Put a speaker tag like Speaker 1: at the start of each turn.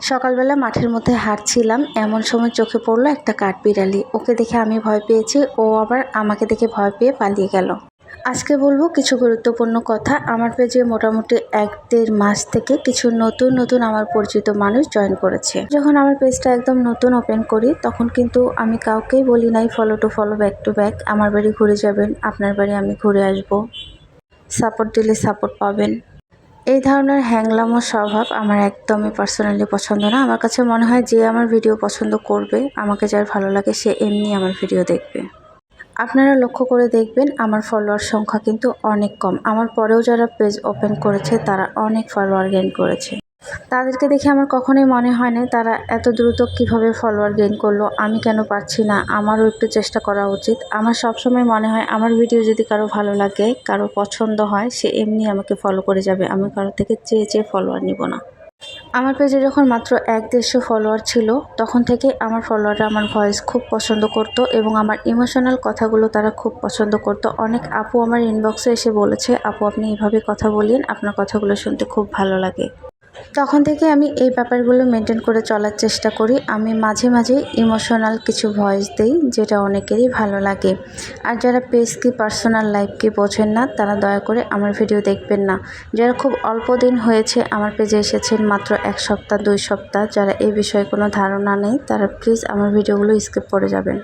Speaker 1: সকালবেলা মাঠের মধ্যে হাঁটছিলাম, এমন সময় চোখে পড়লো একটা কাঠবিড়ালি। ওকে দেখে আমি ভয় পেয়েছি, ও আবার আমাকে দেখে ভয় পেয়ে পালিয়ে গেল। আজকে বলবো কিছু গুরুত্বপূর্ণ কথা। আমার পেজে মোটামুটি 1-1.5 মাস থেকে কিছু নতুন আমার পরিচিত মানুষ জয়েন করেছে। যখন আমার পেজটা একদম নতুন ওপেন করি তখন কিন্তু আমি কাউকেই বলি নাই follow to follow, back to back, আমার বাড়ি ঘুরে যাবেন, আপনার বাড়ি আমি ঘুরে আসবো, সাপোর্ট দিলে সাপোর্ট পাবেন। এই ধরনের হ্যাংলামো স্বভাব আমার একদমই পার্সোনালি পছন্দ না। আমার কাছে মনে হয় যে আমার ভিডিও পছন্দ করবে, আমাকে যার ভালো লাগে সে এমনি আমার ভিডিও দেখবে। আপনারা লক্ষ্য করে দেখবেন আমার ফলোয়ার সংখ্যা কিন্তু অনেক কম। আমার পরেও যারা পেজ ওপেন করেছে তারা অনেক ফলোয়ার গেইন করেছে। তাদেরকে দেখে আমার কখনোই মনে হয় না তারা এত দ্রুত কিভাবে ফলোয়ার গেইন করলো, আমি কেন পারছি না, আমারও একটু চেষ্টা করা উচিত। আমার সবসময় মনে হয় আমার ভিডিও যদি কারো ভালো লাগে, কারো পছন্দ হয়, সে এমনি আমাকে ফলো করে যাবে। আমি কারো থেকে চেয়ে ফলোয়ার নিব না। আমার পেজে যখন মাত্র 1-150 ফলোয়ার ছিল তখন থেকে আমার ফলোয়াররা আমার ভয়েস খুব পছন্দ করত এবং আমার ইমোশনাল কথাগুলো তারা খুব পছন্দ করত। অনেক আপু আমার ইনবক্সে এসে বলেছে, আপু আপনি এভাবে কথা বলেন, আপনার কথাগুলো শুনতে খুব ভালো লাগে। তখন থেকে আমি এই ব্যাপারগুলো মেনটেন করে চলার চেষ্টা করি। আমি মাঝে মাঝে ইমোশনাল কিছু ভয়েস দিই, যেটা অনেকেরই ভালো লাগে। আর যারা পেজ কি পার্সোনাল লাইফ কি বোঝেন না তারা দয়া করে আমার ভিডিও দেখবেন না। যারা খুব অল্প দিন হয়েছে আমার পেজে এসেছেন, মাত্র 1 সপ্তাহ 2 সপ্তাহ, যারা এই বিষয়ে কোনো ধারণা নেই তারা প্লিজ আমার ভিডিওগুলো স্কিপ করে যাবেন।